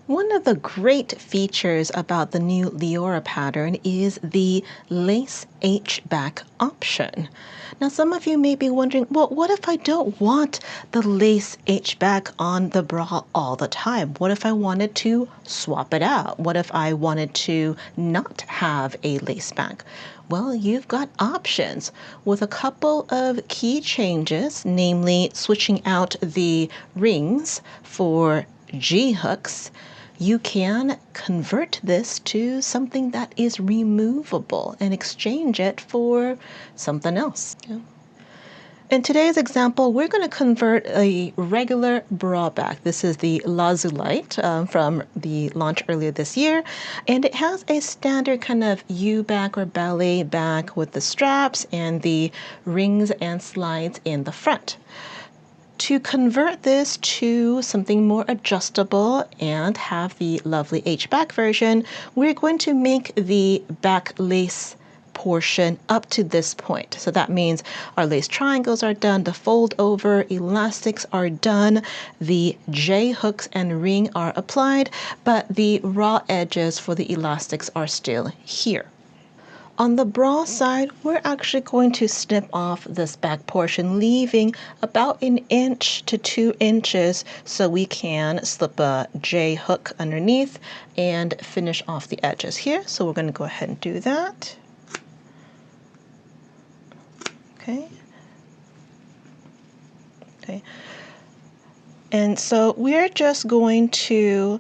One of the great features about the new Liora pattern is the lace H-back option. Now, some of you may be wondering, well, what if I don't want the lace H-back on the bra all the time? What if I wanted to swap it out? What if I wanted to not have a lace back? Well, you've got options with a couple of key changes, namely switching out the rings for G-hooks. You can convert this to something that is removable and exchange it for something else. In today's example, we're going to convert a regular bra back. This is the Lazulite from the launch earlier this year, and it has a standard kind of U-back or ballet back with the straps and the rings and slides in the front. To convert this to something more adjustable and have the lovely H-back version, we're going to make the back lace portion up to this point. So that means our lace triangles are done, the fold over elastics are done, the J hooks and ring are applied, but the raw edges for the elastics are still here. On the bra side, we're actually going to snip off this back portion, leaving about 1 inch to 2 inches so we can slip a J hook underneath and finish off the edges here. So we're going to go ahead and do that. Okay. And so we're just going to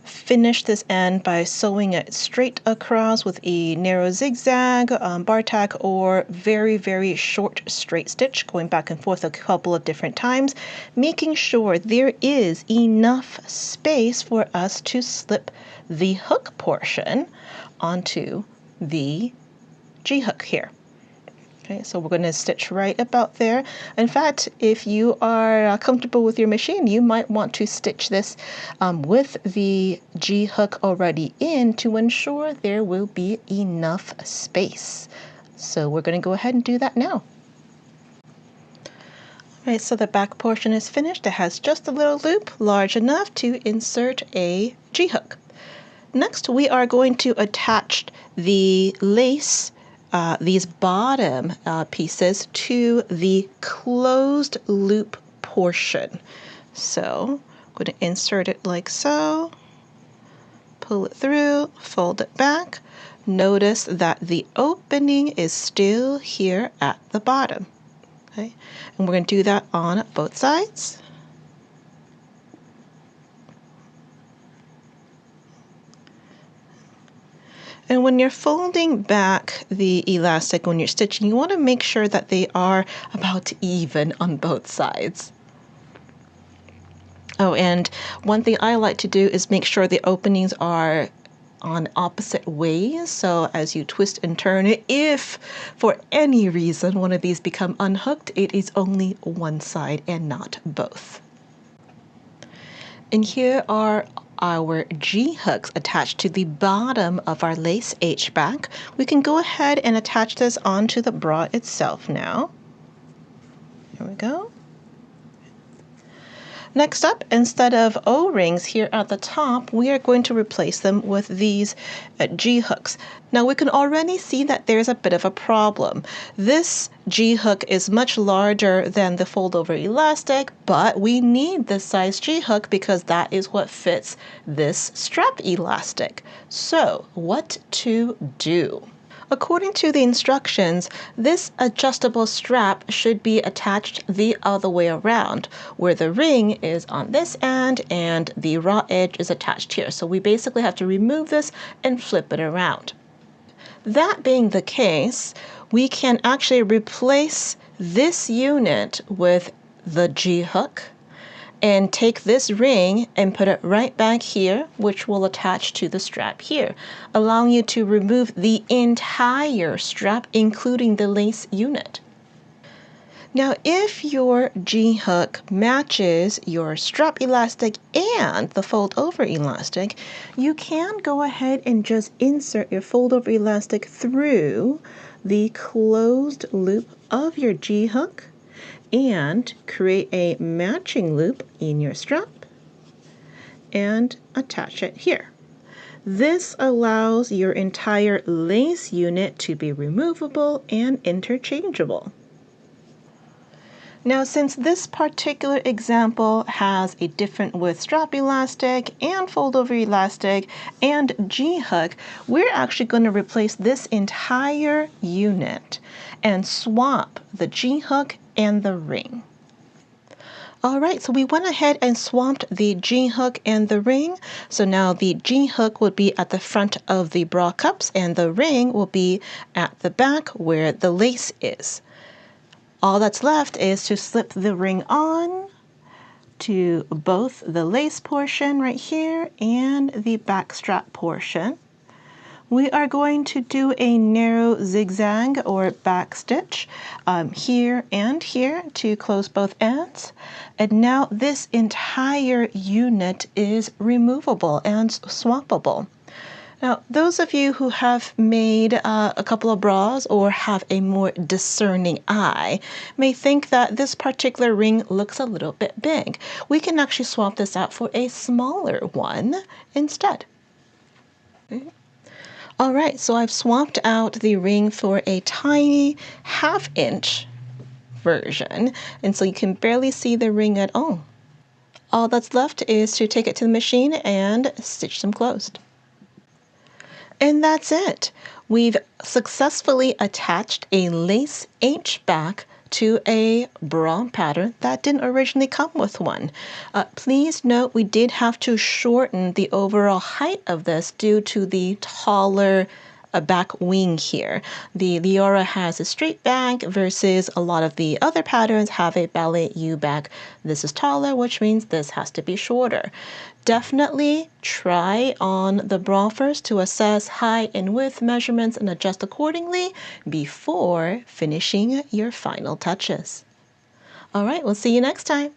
finish this end by sewing it straight across with a narrow zigzag, bar tack, or very, very short straight stitch, going back and forth a couple of different times, making sure there is enough space for us to slip the hook portion onto the G hook here. Okay, so we're going to stitch right about there. In fact, if you are comfortable with your machine, you might want to stitch this with the G hook already in to ensure there will be enough space. So we're going to go ahead and do that now. All right, so the back portion is finished. It has just a little loop large enough to insert a G hook. Next, we are going to attach the lace, these bottom pieces, to the closed loop portion. So I'm going to insert it like so, pull it through, fold it back. Notice that the opening is still here at the bottom. Okay, and we're going to do that on both sides. And when you're folding back the elastic, when you're stitching, you want to make sure that they are about even on both sides. Oh, and one thing I like to do is make sure the openings are on opposite ways. So as you twist and turn it, if for any reason one of these become unhooked, it is only one side and not both. And here are our G hooks attached to the bottom of our lace H back. We can go ahead and attach this onto the bra itself now. Here we go. Next up, instead of O-rings here at the top, we are going to replace them with these G hooks. Now we can already see that there's a bit of a problem. This G hook is much larger than the fold over elastic, but we need this size G hook because that is what fits this strap elastic. So what to do? According to the instructions, this adjustable strap should be attached the other way around, where the ring is on this end and the raw edge is attached here. So we basically have to remove this and flip it around. That being the case, we can actually replace this unit with the G hook and take this ring and put it right back here, which will attach to the strap here, allowing you to remove the entire strap, including the lace unit. Now, if your G hook matches your strap elastic and the fold over elastic, you can go ahead and just insert your fold over elastic through the closed loop of your G hook and create a matching loop in your strap and attach it here. This allows your entire lace unit to be removable and interchangeable. Now, since this particular example has a different width strap elastic and fold-over elastic and G-hook, we're actually going to replace this entire unit and swap the G-hook and the ring. All right, so we went ahead and swapped the G-hook and the ring. So now the G-hook will be at the front of the bra cups and the ring will be at the back where the lace is. All that's left is to slip the ring on to both the lace portion right here and the back strap portion. We are going to do a narrow zigzag or back stitch here and here to close both ends. And now this entire unit is removable and swappable. Now, those of you who have made a couple of bras or have a more discerning eye may think that this particular ring looks a little bit big. We can actually swap this out for a smaller one instead. Okay. All right, so I've swapped out the ring for a tiny 1/2 inch version, and so you can barely see the ring at all. All that's left is to take it to the machine and stitch them closed. And that's it. We've successfully attached a lace H-back to a bra pattern that didn't originally come with one. Please note we did have to shorten the overall height of this due to the taller back wing here. The Liora has a straight back versus a lot of the other patterns have a ballet U back. This is taller, which means this has to be shorter. Definitely try on the bra first to assess height and width measurements and adjust accordingly before finishing your final touches. All right, we'll see you next time.